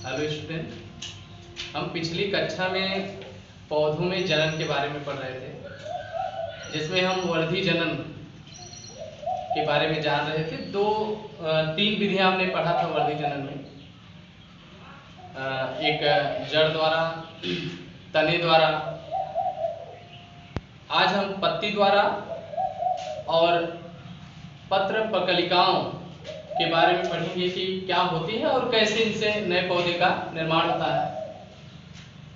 Hello student, हम पिछली कक्षा में पौधों में जनन के बारे में पढ़ रहे थे, जिसमें हम वर्धी जनन के बारे में जान रहे थे। तीन विधियां हमने पढ़ा था वर्धी जनन में। एक जड़ द्वारा, तने द्वारा, आज हम पत्ती द्वारा और पत्र पकलिकाओं के बारे में पढ़ेंगे कि क्या होती है और कैसे इनसे नए पौधे का निर्माण होता है।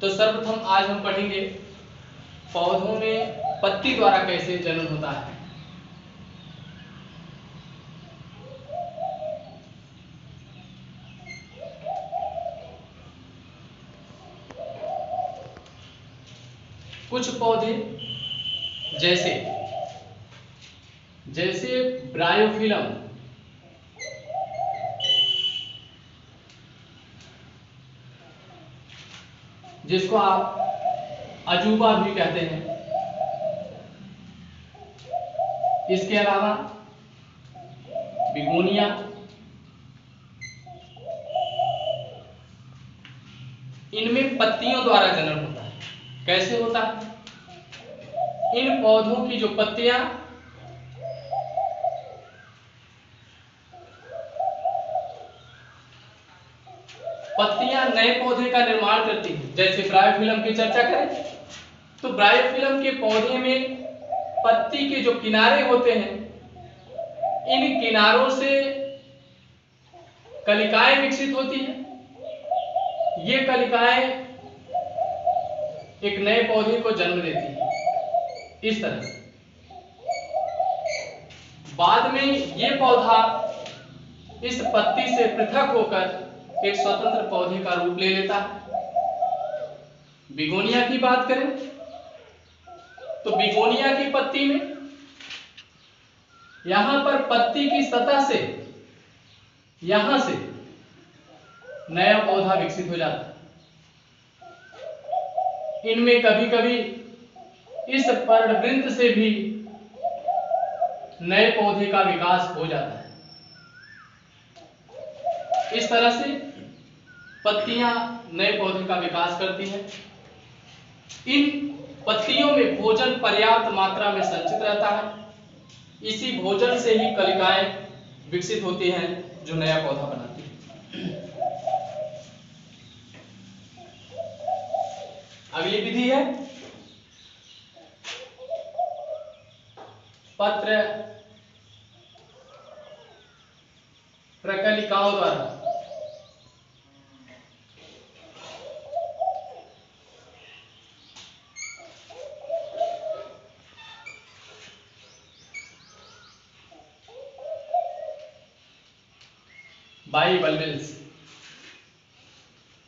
तो सर्वप्रथम आज हम पढ़ेंगे पौधों में पत्ती द्वारा कैसे जनन होता है। कुछ पौधे जैसे ब्रायोफिलम, जिसको आप अजूबा भी कहते हैं। इसके अलावा बिगोनिया, इनमें पत्तियों द्वारा जनन होता है। कैसे होता है? इन पौधों की जो पत्तियां नए पौधे का निर्माण करती हैं। जैसे ब्रायोफिलम की चर्चा करें तो ब्रायोफिलम के पौधे में पत्ती के जो किनारे होते हैं, इन किनारों से कलिकाएं विकसित होती हैं। ये कलिकाएं एक नए पौधे को जन्म देती हैं। इस तरह से बाद में ये पौधा इस पत्ती से पृथक होकर एक स्वतंत्र पौधे का रूप ले लेता है। बिगोनिया की बात करें तो बिगोनिया की पत्ती में यहां पर पत्ती की सतह से यहां से नया पौधा विकसित हो जाता है। इनमें कभी कभी इस पर्णवृंत से भी नए पौधे का विकास हो जाता है। इस तरह से पत्तियां नए पौधे का विकास करती हैं। इन पत्तियों में भोजन पर्याप्त मात्रा में संचित रहता है। इसी भोजन से ही कलिकाएं विकसित होती हैं जो नया पौधा बनाती है। अगली विधि है पत्र प्रकलिकाओं द्वारा। बाइबल्बिल्स।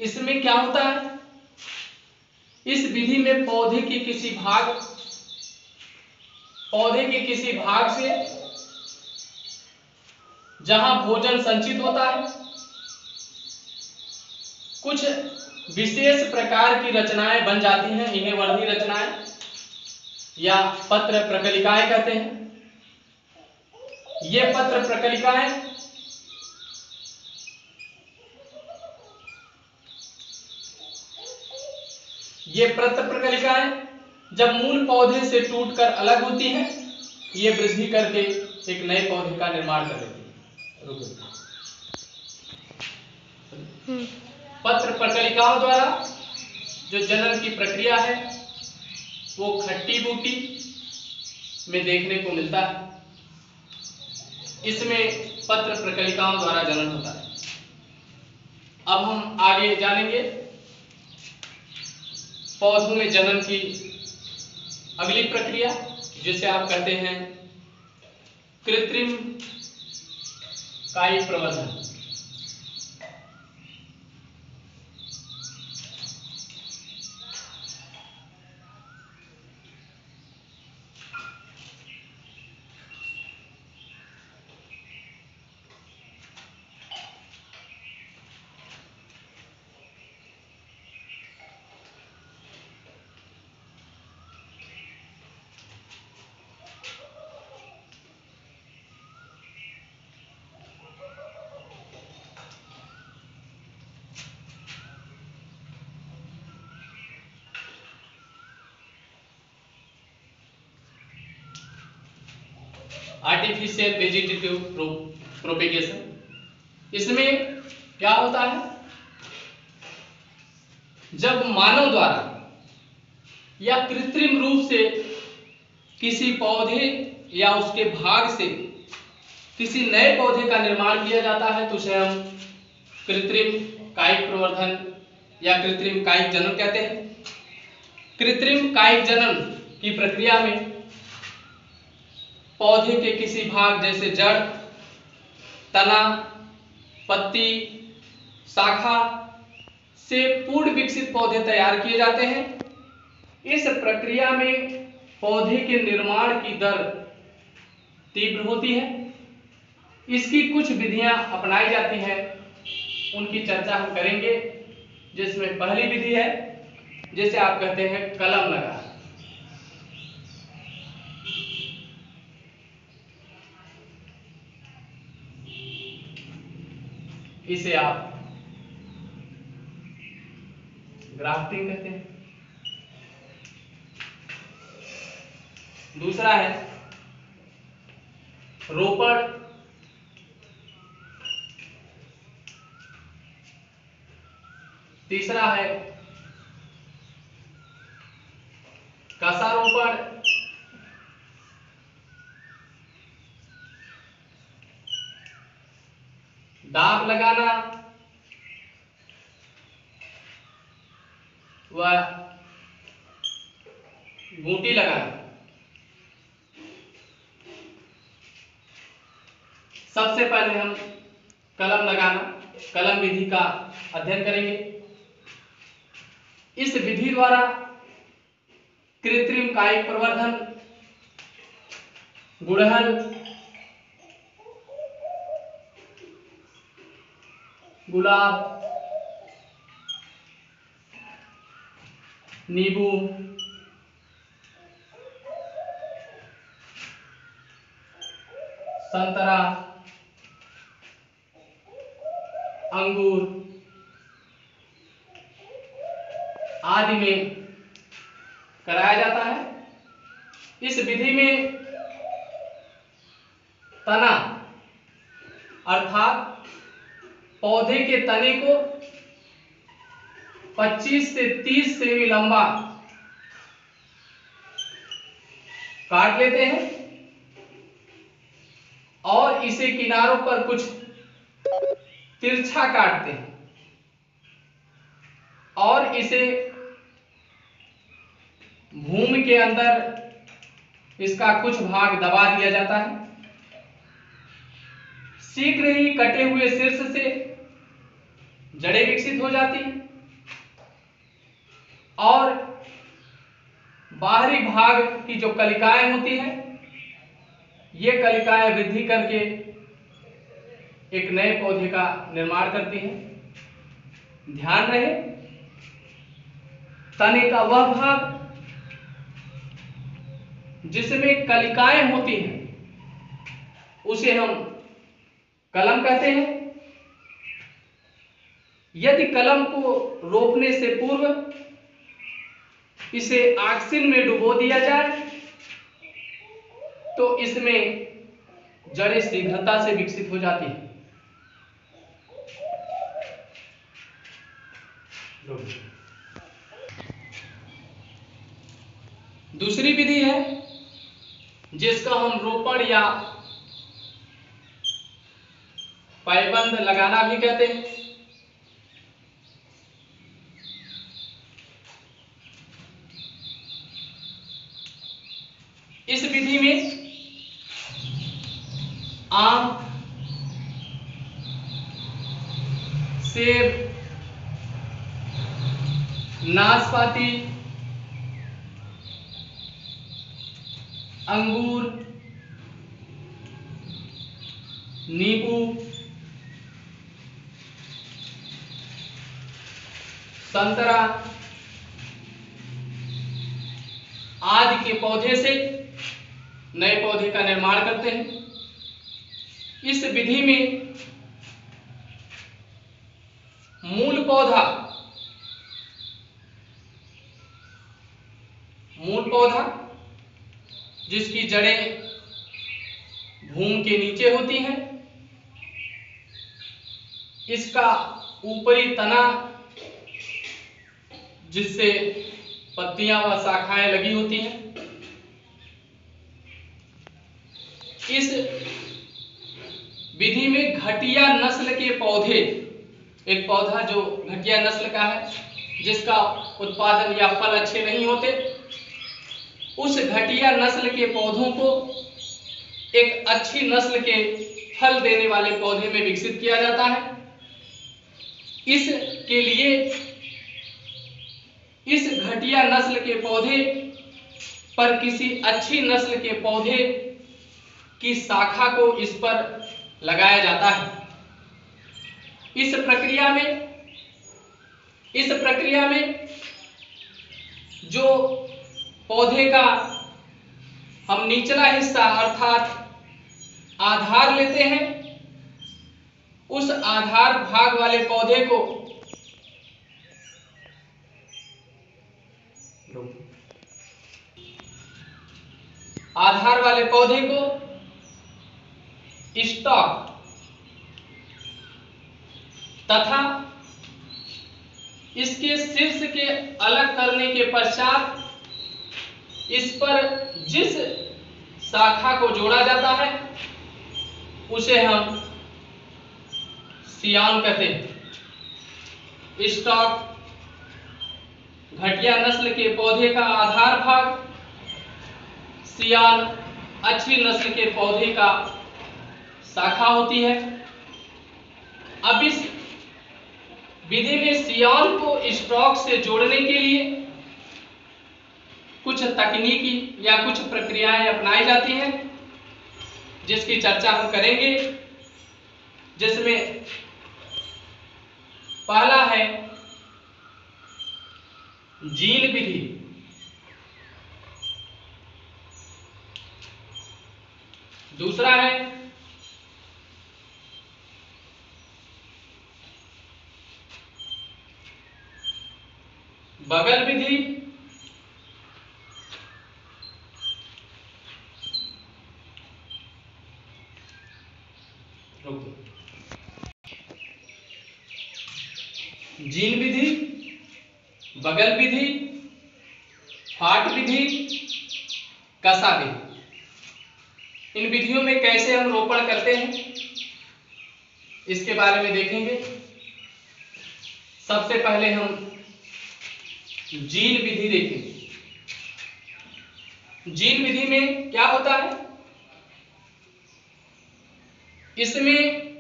इसमें क्या होता है? इस विधि में पौधे के किसी भाग से जहां भोजन संचित होता है, कुछ विशेष प्रकार की रचनाएं बन जाती हैं। इन्हें वर्णी रचनाएं या पत्र प्रकलिकाएं कहते हैं। ये पत्र प्रकलिकाएं जब मूल पौधे से टूटकर अलग होती हैं, ये वृद्धि करके एक नए पौधे का निर्माण कर देती है। पत्र प्रकलिकाओं द्वारा जो जनन की प्रक्रिया है वो खट्टी बूटी में देखने को मिलता है। इसमें पत्र प्रकलिकाओं द्वारा जनन होता है। अब हम आगे जानेंगे पौधों में जनन की अगली प्रक्रिया, जिसे आप कहते हैं कृत्रिम कायिक प्रवर्धन। Artificial vegetative propagation. इसमें क्या होता है, जब मानव द्वारा या कृत्रिम रूप से किसी पौधे या उसके भाग से किसी नए पौधे का निर्माण किया जाता है तो उसे हम कृत्रिम कायिक प्रवर्धन या कृत्रिम कायिक जनन कहते हैं। कृत्रिम कायिक जनन की प्रक्रिया में पौधे के किसी भाग जैसे जड़, तना, पत्ती, शाखा से पूर्ण विकसित पौधे तैयार किए जाते हैं। इस प्रक्रिया में पौधे के निर्माण की दर तीव्र होती है। इसकी कुछ विधियां अपनाई जाती हैं, उनकी चर्चा हम करेंगे, जिसमें पहली विधि है जिसे आप कहते हैं कलम लगाना। इसे आप ग्राफ्टिंग कहते हैं। दूसरा है रोपण, तीसरा है कसारोपण, दाब लगाना व बूटी लगाना। सबसे पहले हम कलम लगाना, कलम विधि का अध्ययन करेंगे। इस विधि द्वारा कृत्रिम कायिक प्रवर्धन, गुड़हल, गुलाब, नींबू, संतरा, अंगूर आदि में कराया जाता है। इस विधि में तना अर्थात पौधे के तने को 25 से 30 सेमी लंबा काट लेते हैं और इसे किनारों पर कुछ तिरछा काटते हैं और इसे भूमि के अंदर इसका कुछ भाग दबा दिया जाता है। शीघ्र ही कटे हुए शीर्ष से जड़ें विकसित हो जाती हैं और बाहरी भाग की जो कलिकाएं होती हैं, ये कलिकाएं वृद्धि करके एक नए पौधे का निर्माण करती हैं। ध्यान रहे, तने का वह भाग जिसमें कलिकाएं होती हैं उसे हम कलम कहते हैं। यदि कलम को रोपने से पूर्व इसे ऑक्सीजन में डुबो दिया जाए तो इसमें जड़ें शीघ्रता से विकसित हो जाती हैं। दूसरी विधि है जिसका हम रोपण या पैबंद लगाना भी कहते हैं। इस विधि में आम, सेब, नाशपाती, अंगूर, नींबू, संतरा आदि के पौधे से नए पौधे का निर्माण करते हैं। इस विधि में मूल पौधा जिसकी जड़ें घूम के नीचे होती हैं। इसका ऊपरी तना जिससे पत्तियां व शाखाएं लगी होती हैं। इस विधि में घटिया नस्ल के पौधे, एक पौधा जो घटिया नस्ल का है, जिसका उत्पादन या फल अच्छे नहीं होते, उस घटिया नस्ल के पौधों को एक अच्छी नस्ल के फल देने वाले पौधे में विकसित किया जाता है। इसके लिए इस घटिया नस्ल के पौधे पर किसी अच्छी नस्ल के पौधे की शाखा को इस पर लगाया जाता है। इस प्रक्रिया में जो पौधे का हम निचला हिस्सा अर्थात आधार लेते हैं, उस आधार भाग वाले पौधे को स्टॉक तथा इसके शीर्ष के अलग करने के पश्चात इस पर जिस शाखा को जोड़ा जाता है उसे हम सियान कहते हैं। स्टॉक घटिया नस्ल के पौधे का आधार भाग, सियान अच्छी नस्ल के पौधे का शाखा होती है। अब इस विधि में सियान को स्टॉक से जोड़ने के लिए कुछ तकनीकी या कुछ प्रक्रियाएं अपनाई जाती हैं, जिसकी चर्चा हम करेंगे, जिसमें पहला है जीन विधि, दूसरा है बगल विधि, जीन विधि, बगल विधि, फाट विधि, कसा विधि। इन विधियों में कैसे हम रोपण करते हैं इसके बारे में देखेंगे। सबसे पहले हम जीन विधि देखेंगे। जीन विधि में क्या होता है, इसमें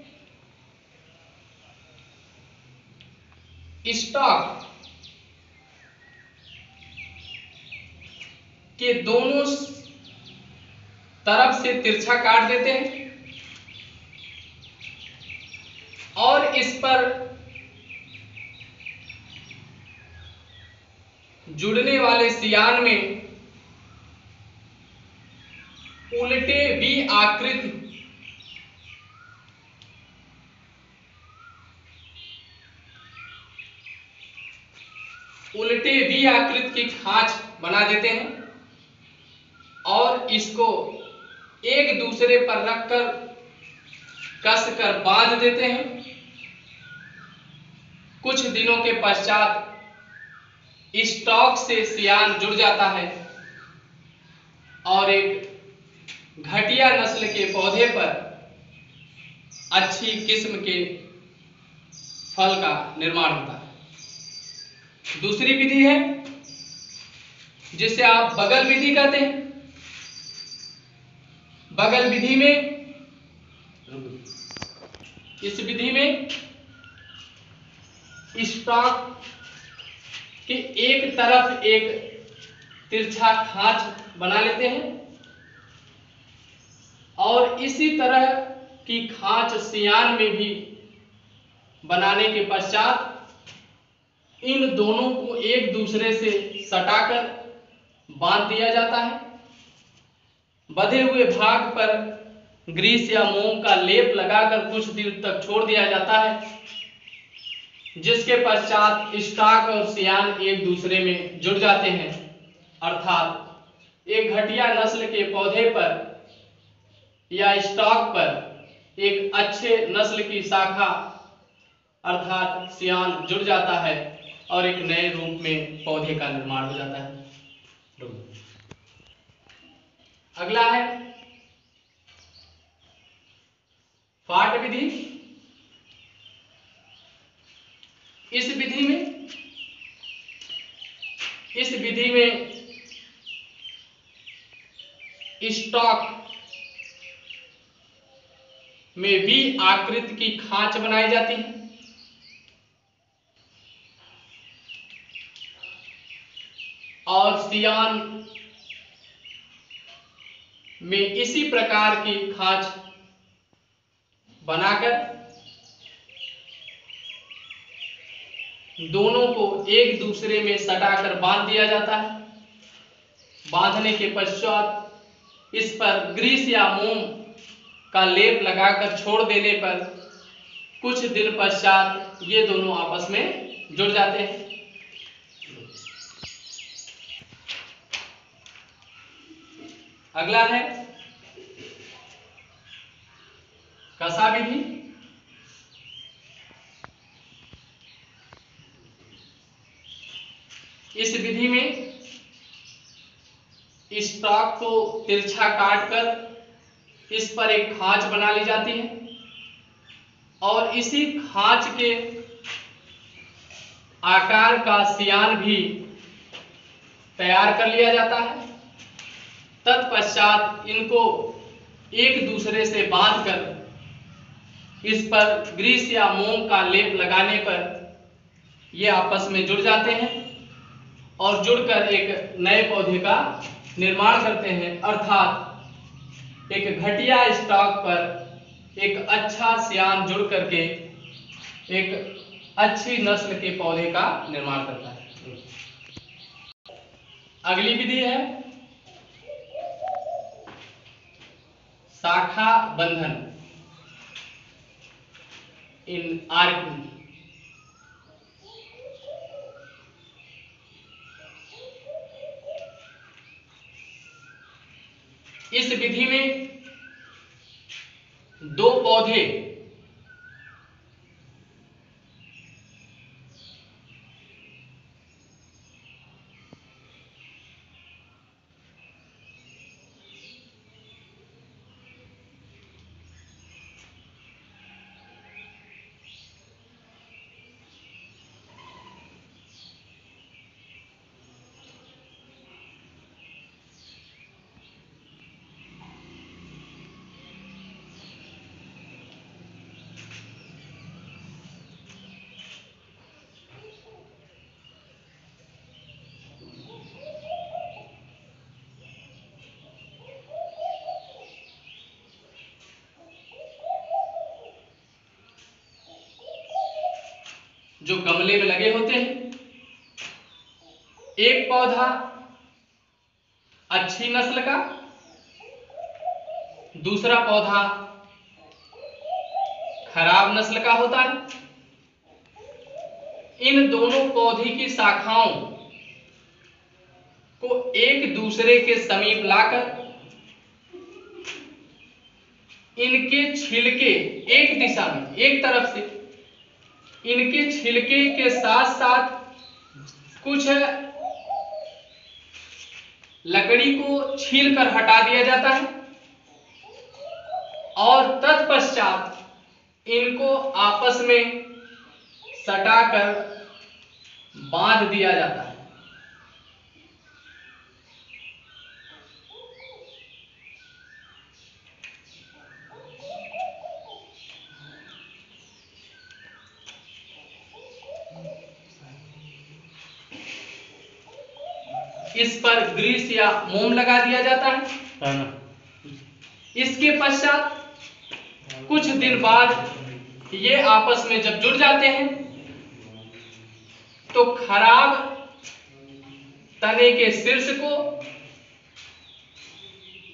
स्टॉक के दोनों तरफ से तिरछा काट देते हैं और इस पर जुड़ने वाले सियान में उल्टे वी आकृति की खांच बना देते हैं और इसको एक दूसरे पर रखकर कसकर बांध देते हैं। कुछ दिनों के पश्चात स्टॉक से सियान जुड़ जाता है और एक घटिया नस्ल के पौधे पर अच्छी किस्म के फल का निर्माण होता है। दूसरी विधि है जिसे आप बगल विधि कहते हैं। बगल विधि में, इस विधि में स्टॉक के एक तरफ एक तिरछा खांच बना लेते हैं और इसी तरह की खांच सियान में भी बनाने के पश्चात इन दोनों को एक दूसरे से सटाकर बांध दिया जाता है। बंधे हुए भाग पर ग्रीस या मोम का लेप लगाकर कुछ देर तक छोड़ दिया जाता है, जिसके पश्चात स्टॉक और सियान एक दूसरे में जुड़ जाते हैं। अर्थात एक घटिया नस्ल के पौधे पर या स्टॉक पर एक अच्छे नस्ल की शाखा अर्थात सियान जुड़ जाता है और एक नए रूप में पौधे का निर्माण हो जाता है। अगला है फाट विधि। इस विधि में स्टॉक में वी आकृति की खांच बनाई जाती है और सियान में इसी प्रकार की खांच बनाकर दोनों को एक दूसरे में सटाकर बांध दिया जाता है। बांधने के पश्चात इस पर ग्रीस या मोम का लेप लगाकर छोड़ देने पर कुछ दिन पश्चात ये दोनों आपस में जुड़ जाते हैं। अगला है कसा विधि। इस विधि में स्टॉक को तिरछा काटकर इस पर एक खांच बना ली जाती है और इसी खांच के आकार का सियान भी तैयार कर लिया जाता है। तत्पश्चात इनको एक दूसरे से बांधकर इस पर ग्रीस या मोम का लेप लगाने पर ये आपस में जुड़ जाते हैं और जुड़कर एक नए पौधे का निर्माण करते हैं, अर्थात एक घटिया स्टॉक पर एक अच्छा सियान जुड़ करके एक अच्छी नस्ल के पौधे का निर्माण करता है। अगली विधि है शाखा बंधन इन आर्क। इस विधि में दो पौधे जो गमले में लगे होते हैं, एक पौधा अच्छी नस्ल का, दूसरा पौधा खराब नस्ल का होता है। इन दोनों पौधे की शाखाओं को एक दूसरे के समीप लाकर इनके छिलके एक दिशा में एक तरफ से इनके छिलके के साथ साथ कुछ लकड़ी को छील कर हटा दिया जाता है और तत्पश्चात इनको आपस में सटाकर बांध दिया जाता है। इस पर ग्रीस या मोम लगा दिया जाता है। इसके पश्चात कुछ दिन बाद ये आपस में जब जुड़ जाते हैं तो खराब तने के शीर्ष को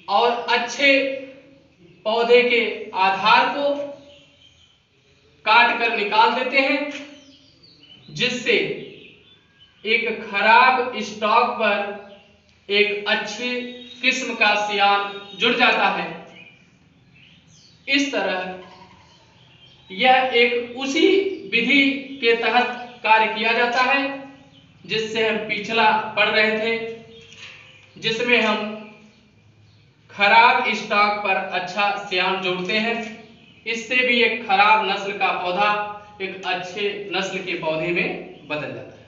और अच्छे पौधे के आधार को काट कर निकाल देते हैं, जिससे एक खराब स्टॉक पर एक अच्छी किस्म का सियान जुड़ जाता है इस तरह यह एक उसी विधि के तहत कार्य किया जाता है जिससे हम पिछला पढ़ रहे थे, जिसमें हम खराब स्टॉक पर अच्छा श्याम जोड़ते हैं। इससे भी एक खराब नस्ल का पौधा एक अच्छे नस्ल के पौधे में बदल जाता है।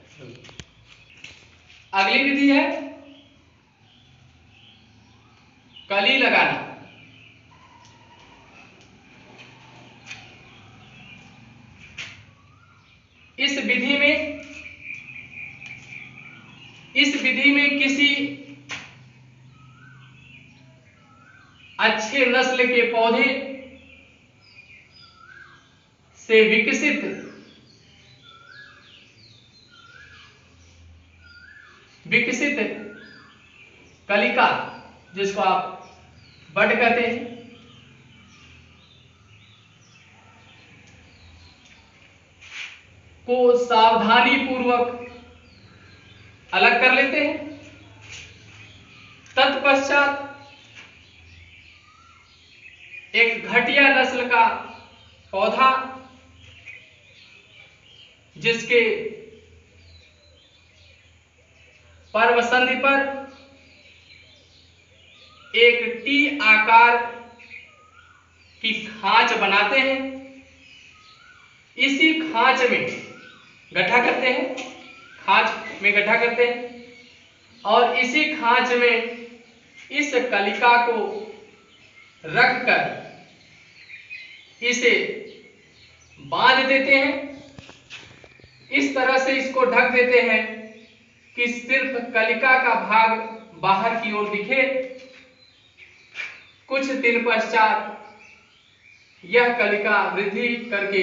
अगली विधि है कली लगाना। इस विधि में किसी अच्छे नस्ल के पौधे से विकसित कलिका, जिसको आप बड कहते हैं, को सावधानी पूर्वक अलग कर लेते हैं। तत्पश्चात एक घटिया नस्ल का पौधा जिसके पर्वसंधि पर एक टी आकार की खांच बनाते हैं, इसी खांच में गड्ढा करते हैं और इसी खांच में इस कलिका को रखकर इसे बांध देते हैं। इस तरह से इसको ढक देते हैं कि सिर्फ कलिका का भाग बाहर की ओर दिखे। कुछ दिन पश्चात यह कलिका वृद्धि करके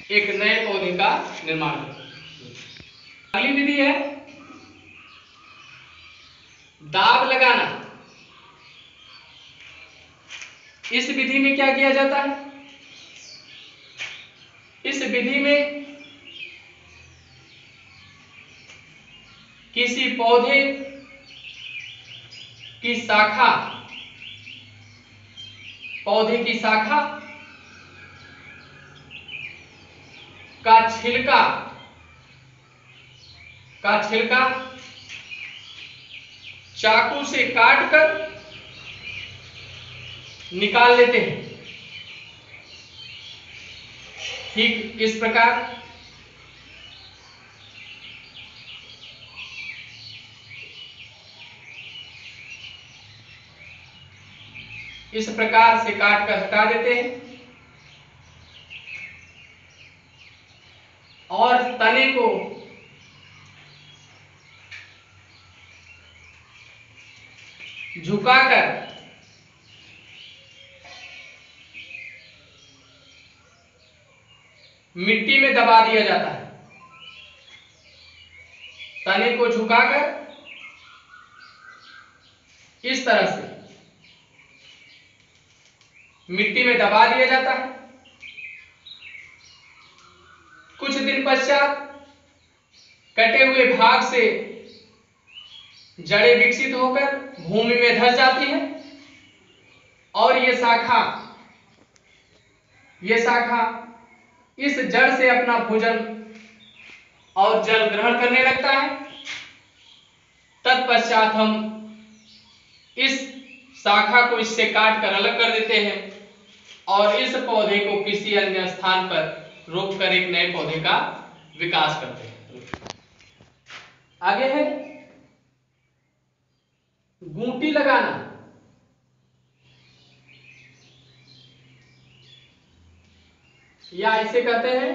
एक नए पौधे का निर्माण करती है। अगली विधि है दाब लगाना। इस विधि में क्या किया जाता है? इस विधि में किसी पौधे की शाखा का छिलका चाकू से काटकर निकाल लेते हैं। ठीक इस प्रकार से काट कर हटा देते हैं और तने को झुकाकर मिट्टी में दबा दिया जाता है। तने को झुकाकर इस तरह से मिट्टी में दबा दिया जाता है। कुछ दिन पश्चात कटे हुए भाग से जड़ें विकसित होकर भूमि में धंस जाती हैं और ये शाखा इस जड़ से अपना भोजन और जल ग्रहण करने लगता है। तत्पश्चात हम इस शाखा को इससे काट कर अलग कर देते हैं और इस पौधे को किसी अन्य स्थान पर रोककर एक नए पौधे का विकास करते हैं। आगे है गूंटी लगाना। या इसे कहते हैं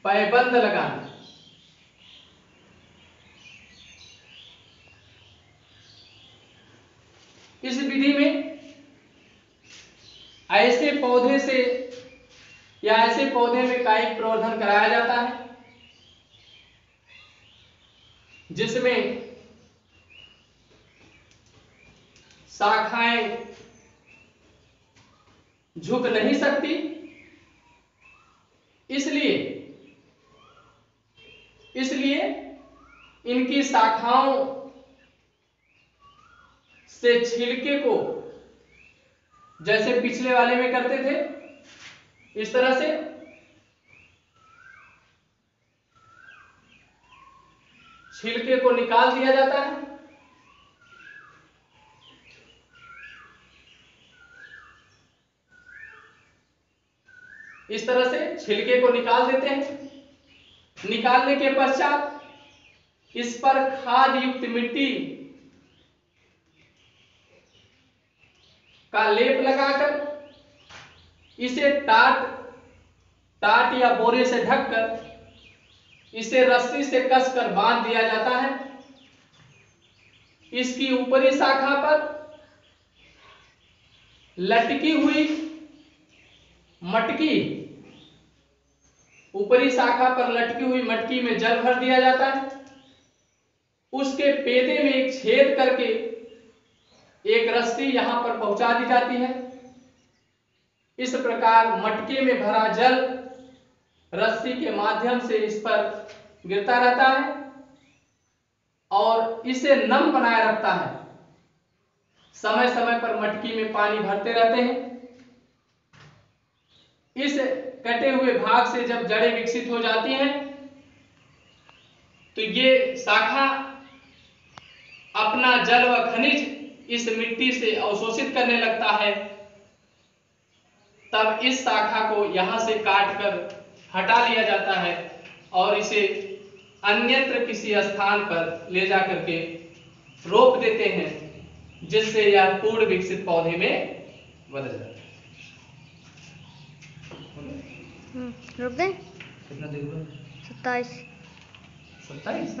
पैबंद लगाना। इस विधि में ऐसे पौधे में कायिक प्रवर्धन कराया जाता है जिसमें शाखाएं झुक नहीं सकती, इसलिए इनकी शाखाओं से छिलके को, जैसे पिछले वाले में करते थे इस तरह से छिलके को निकाल दिया जाता है। इस तरह से छिलके को निकाल देते हैं। निकालने के पश्चात इस पर खाद युक्त मिट्टी का लेप लगाकर इसे टाट या बोरे से ढककर इसे रस्सी से कसकर बांध दिया जाता है। इसकी ऊपरी शाखा पर लटकी हुई मटकी, ऊपरी शाखा पर लटकी हुई मटकी में जल भर दिया जाता है। उसके पेटे में एक छेद करके एक रस्सी यहां पर पहुंचा दी जाती है। इस प्रकार मटके में भरा जल रस्सी के माध्यम से इस पर गिरता रहता है और इसे नम बनाए रखता है। समय समय पर मटकी में पानी भरते रहते हैं। इस कटे हुए भाग से जब जड़ें विकसित हो जाती हैं तो ये शाखा अपना जल व खनिज इस मिट्टी से अवशोषित करने लगता है। तब इस शाखा को यहां से काटकर हटा लिया जाता है और इसे अन्यत्र किसी स्थान पर ले जाकर के रोप देते हैं, जिससे यह पूर्ण विकसित पौधे में बदल जाता है। रोक दें। कितना देर हुआ? 27। 27?